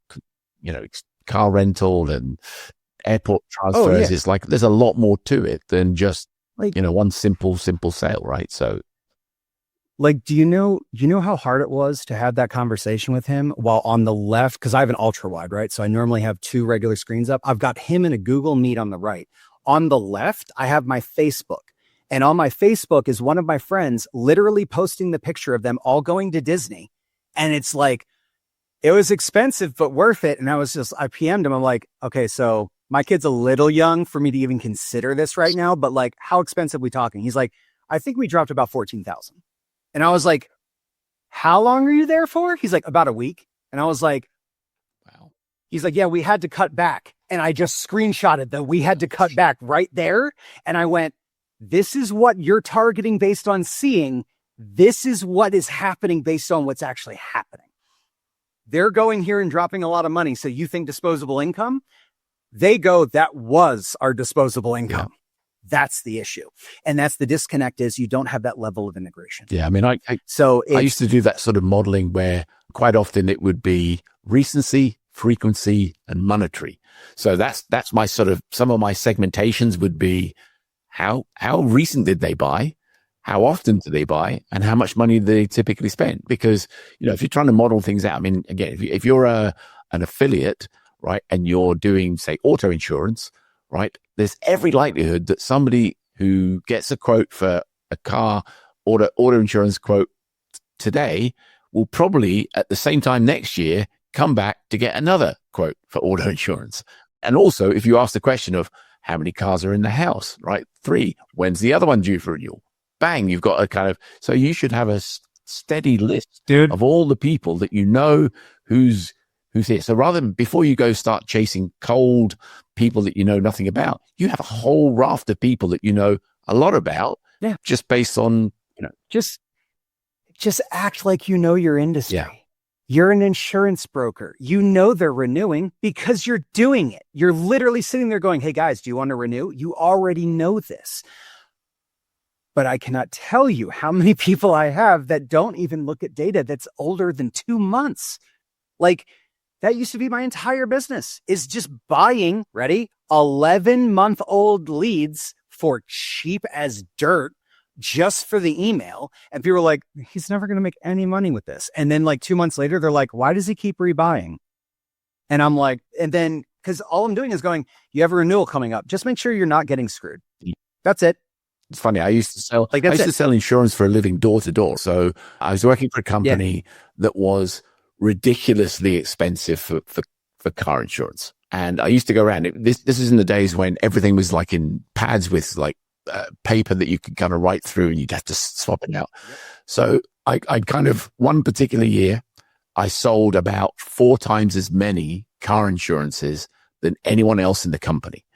car rental and airport transfers. It's like, there's a lot more to it than just, one simple sale, right? So. Like, do you know how hard it was to have that conversation with him while on the left? Because I have an ultra wide, right? So I normally have 2 regular screens up. I've got him in a Google Meet on the right. On the left, I have my Facebook. And on my Facebook is one of my friends literally posting the picture of them all going to Disney. And it's like, it was expensive, but worth it. And I PM'd him. I'm like, okay, so my kid's a little young for me to even consider this right now, but like, how expensive are we talking? He's like, I think we dropped about 14,000. And I was like, how long are you there for? He's like, about a week. And I was like, wow. He's like, yeah, we had to cut back. And I just screenshotted that we had to cut back right there. And I went, this is what you're targeting based on seeing. This is what is happening based on what's actually happening. They're going here and dropping a lot of money. So you think disposable income? They go, that was our disposable income. Yeah. That's the issue. And that's the disconnect is you don't have that level of integration. Yeah. I mean, I used to do that sort of modeling where quite often it would be recency, frequency, and monetary. So that's my sort of, some of my segmentations would be how recent did they buy? How often do they buy? And how much money do they typically spend? Because, if you're trying to model things out, I mean, again, if you're an affiliate, right, and you're doing, say, auto insurance, right, there's every likelihood that somebody who gets a quote for a car auto insurance quote today will probably at the same time next year come back to get another quote for auto insurance. And also, if you ask the question of how many cars are in the house, right? 3, when's the other one due for renewal? Bang, you've got a kind of, so you should have a steady list of all the people that who's here. So rather than before you go start chasing cold people that you know nothing about, you have a whole raft of people that you know a lot about, just based on, just act like you know your industry. Yeah. You're an insurance broker. They're renewing because you're doing it. You're literally sitting there going, hey guys, do you want to renew? You already know this. But I cannot tell you how many people I have that don't even look at data that's older than 2 months. Like, that used to be my entire business, is just buying, 11-month-old leads for cheap as dirt just for the email. And people are like, he's never going to make any money with this. And then like 2 months later, they're like, why does he keep rebuying? And I'm like, and then, because all I'm doing is going, you have a renewal coming up. Just make sure you're not getting screwed. That's it. It's funny. I used to sell insurance for a living door to door. So I was working for a company that was ridiculously expensive for car insurance. And I used to go around. This is in the days when everything was like in pads with like paper that you could kind of write through and you'd have to swap it out. Yep. So I kind of, one particular year, I sold about 4 times as many car insurances than anyone else in the company.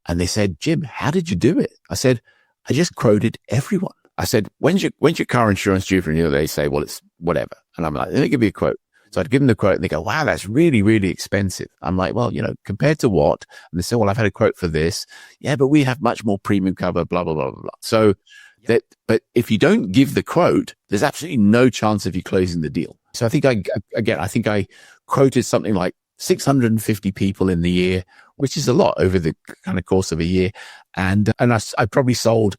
And they said, Jim, how did you do it? I said, I just quoted everyone. I said, when's your car insurance due for renewal? They say, well, it's whatever. And I'm like, let me give you a quote. So I'd give them the quote and they go, wow, that's really, really expensive. I'm like, well, compared to what? And they say, well, I've had a quote for this. Yeah, but we have much more premium cover, blah, blah, blah, blah, blah. So but if you don't give the quote, there's absolutely no chance of you closing the deal. So I think I quoted something like 650 people in the year, which is a lot over the kind of course of a year. And I probably sold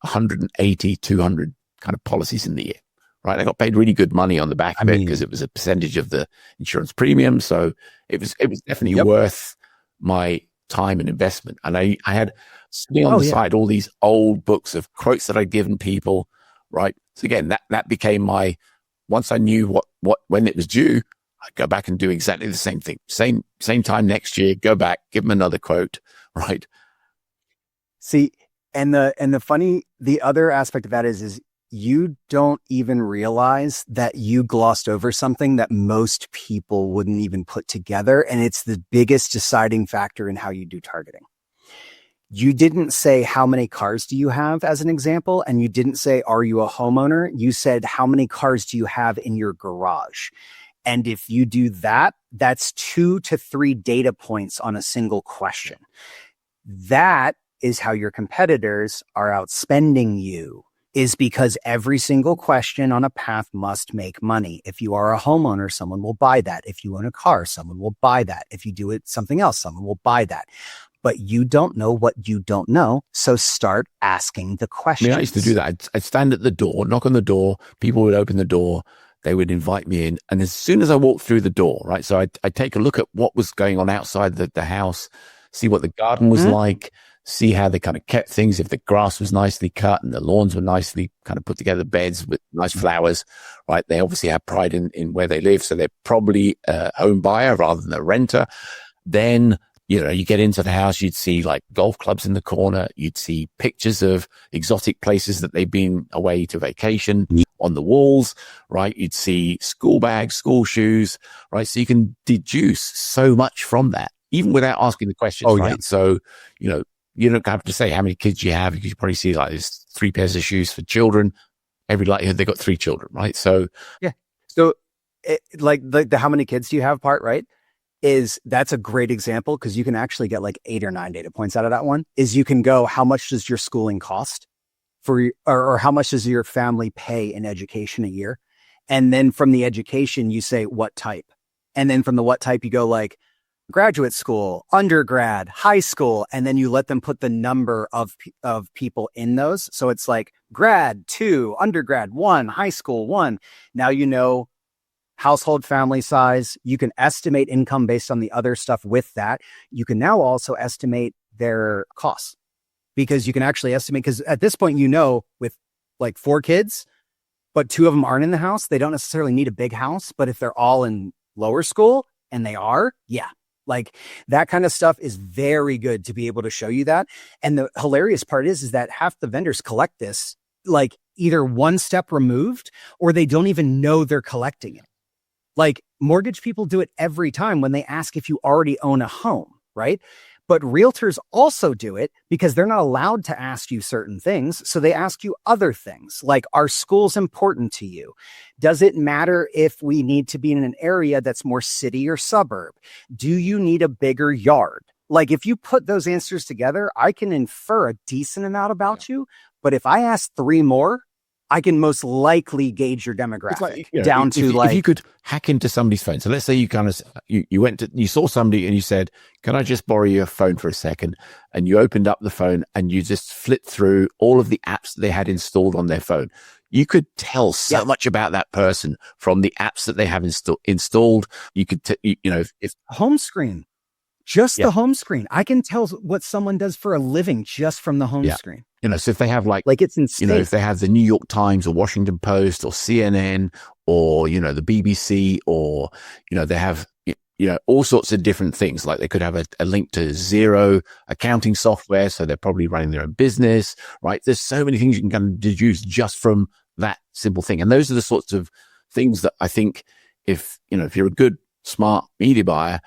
180, 200 kind of policies in the year, right? I got paid really good money on the back of it because it was a percentage of the insurance premium. So it was definitely worth my time and investment. And I had sitting on the side all these old books of quotes that I'd given people, right? So again, that became once I knew when it was due, I'd go back and do exactly the same thing. Same time next year, go back, give them another quote, right? See, and the other aspect of that is you don't even realize that you glossed over something that most people wouldn't even put together. And it's the biggest deciding factor in how you do targeting. You didn't say, how many cars do you have as an example? And you didn't say, are you a homeowner? You said, how many cars do you have in your garage? And if you do that, that's 2 to 3 data points on a single question. That is how your competitors are outspending you, is because every single question on a path must make money. If you are a homeowner, someone will buy that. If you own a car, someone will buy that. If you do it something else, someone will buy that. But you don't know what you don't know. So start asking the questions. I used to do that. I'd stand at the door, knock on the door. People would open the door. They would invite me in. And as soon as I walked through the door, right, so I'd take a look at what was going on outside the house, see what the garden was like, see how they kind of kept things, if the grass was nicely cut and the lawns were nicely kind of put together, beds with nice flowers, right? They obviously have pride in where they live. So they're probably a home buyer rather than a renter. Then, you get into the house, you'd see like golf clubs in the corner. You'd see pictures of exotic places that they've been away to vacation on the walls, right? You'd see school bags, school shoes, right? So you can deduce so much from that, even without asking the questions, right? Yeah. So, you don't have to say how many kids you have. You can probably see like there's 3 pairs of shoes for children. Every likelihood they got 3 children, right? So, yeah. So like the how many kids do you have part, right? That's a great example because you can actually get like 8 or 9 data points out of that one. Is you can go, how much does your schooling cost or how much does your family pay in education a year? And then from the education, you say what type. And then from the what type, you go like graduate school, undergrad, high school, and then you let them put the number of people in those. So it's like grad 2, undergrad 1, high school 1. Now you know household family size. You can estimate income based on the other stuff with that. You can now also estimate their costs because you can actually estimate, because at this point, with like 4 kids, but 2 of them aren't in the house, they don't necessarily need a big house. But if they're all in lower school and they are, like that kind of stuff is very good to be able to show you that. And the hilarious part is that half the vendors collect this like either one step removed or they don't even know they're collecting it. Like mortgage people do it every time when they ask if you already own a home, right? But realtors also do it because they're not allowed to ask you certain things. So they ask you other things like, are schools important to you? Does it matter if we need to be in an area that's more city or suburb? Do you need a bigger yard? Like if you put those answers together, I can infer a decent amount about you. But if I ask 3 more, I can most likely gauge your demographic down to if you could hack into somebody's phone. So let's say you kind of, you saw somebody and you said, can I just borrow your phone for a second? And you opened up the phone and you just flipped through all of the apps that they had installed on their phone. You could tell so much about that person from the apps that they have installed. You could, if home screen, just the home screen. I can tell what someone does for a living just from the home screen. So if they have like it's insane. If they have the New York Times or Washington Post or CNN or, the BBC or, they have, all sorts of different things. Like they could have a link to Xero accounting software. So they're probably running their own business, right? There's so many things you can kind of deduce just from that simple thing. And those are the sorts of things that I think if you're a good, smart media buyer,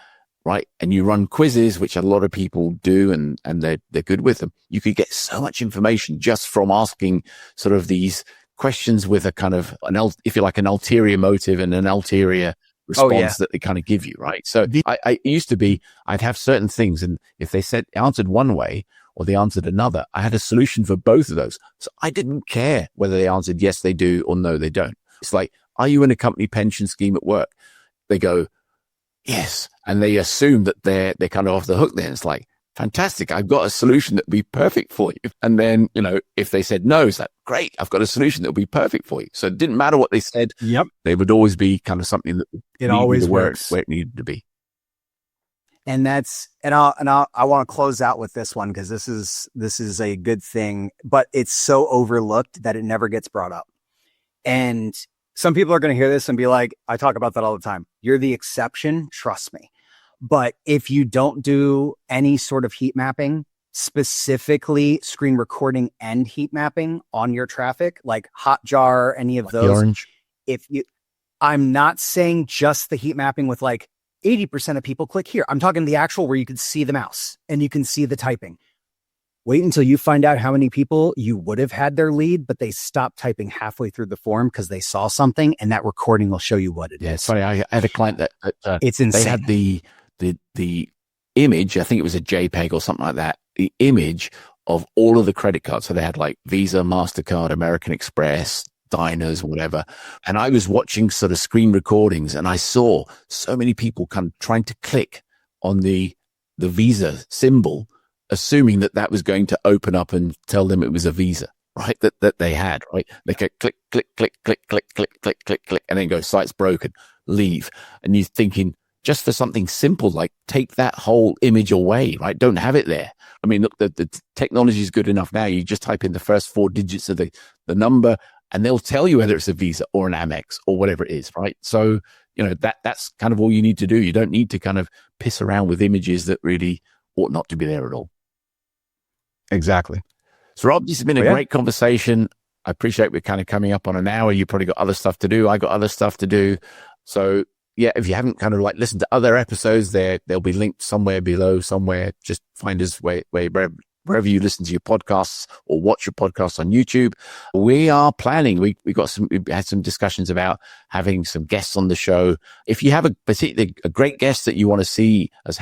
right, and you run quizzes, which a lot of people do, and they're good with them, you could get so much information just from asking sort of these questions with a kind of an ulterior motive and an ulterior response that they kind of give you, right? So I used to be, I'd have certain things, and if they said answered one way or they answered another, I had a solution for both of those. So I didn't care whether they answered yes, they do, or no, they don't. It's like, are you in a company pension scheme at work? They go, yes. And they assume that they're kind of off the hook then. It's like, fantastic. I've got a solution that would be perfect for you. And then, if they said no, it's like, great. I've got a solution that would be perfect for you. So it didn't matter what they said. Yep. They would always be kind of something that it always works where it needed to be. And I want to close out with this one because this is a good thing, but it's so overlooked that it never gets brought up. And some people are going to hear this and be like, I talk about that all the time. You're the exception. Trust me. But if you don't do any sort of heat mapping, specifically screen recording and heat mapping on your traffic, like Hotjar, any of those, Orange. I'm not saying just the heat mapping with like 80% of people click here. I'm talking the actual where you can see the mouse and you can see the typing. Wait until you find out how many people you would have had their lead, but they stopped typing halfway through the form because they saw something, and that recording will show you what it is. It's funny. I had a client that it's insane. They had the image, I think it was a JPEG or something like that, the image of all of the credit cards. So they had like Visa, MasterCard, American Express, Diners, whatever. And I was watching sort of screen recordings, and I saw so many people kind of trying to click on the Visa symbol, assuming that was going to open up and tell them it was a Visa, right? That they had, right? They could click, click, click, click, click, click, click, click, click, and then go, site's broken, leave. And you're thinking, just for something simple, like take that whole image away, right? Don't have it there. I mean, look, the technology is good enough now. You just type in the first 4 digits of the number, and they'll tell you whether it's a Visa or an Amex or whatever it is, right? So, that's kind of all you need to do. You don't need to kind of piss around with images that really ought not to be there at all. Exactly. So, Rob, this has been a great conversation. I appreciate we're kind of coming up on an hour. You probably got other stuff to do. I got other stuff to do. So, yeah, if you haven't kind of like listened to other episodes, they'll be linked somewhere below, somewhere. Just find us wherever you listen to your podcasts or watch your podcasts on YouTube. We are planning. We had some discussions about having some guests on the show. If you have a great guest that you want to see us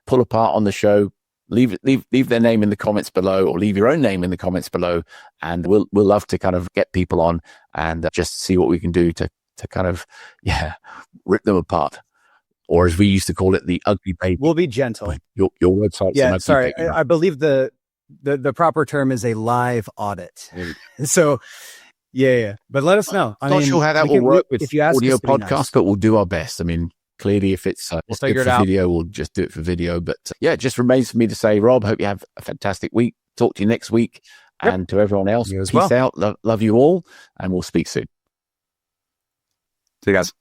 pull apart on the show, leave their name in the comments below, or leave your own name in the comments below, and we'll love to kind of get people on and just see what we can do to kind of rip them apart, or as we used to call it, the ugly baby. We'll be gentle. Your website. Yeah, sorry. I believe the proper term is a live audit. So yeah. But let us know. I'm not sure how that will work with if you ask audio podcast, but we'll do our best. I mean, clearly, if it's we'll figure it out. Video, we'll just do it for video. But it just remains for me to say, Rob, hope you have a fantastic week. Talk to you next week. Yep. And to everyone else, peace out. Love you all, and we'll speak soon. See you guys.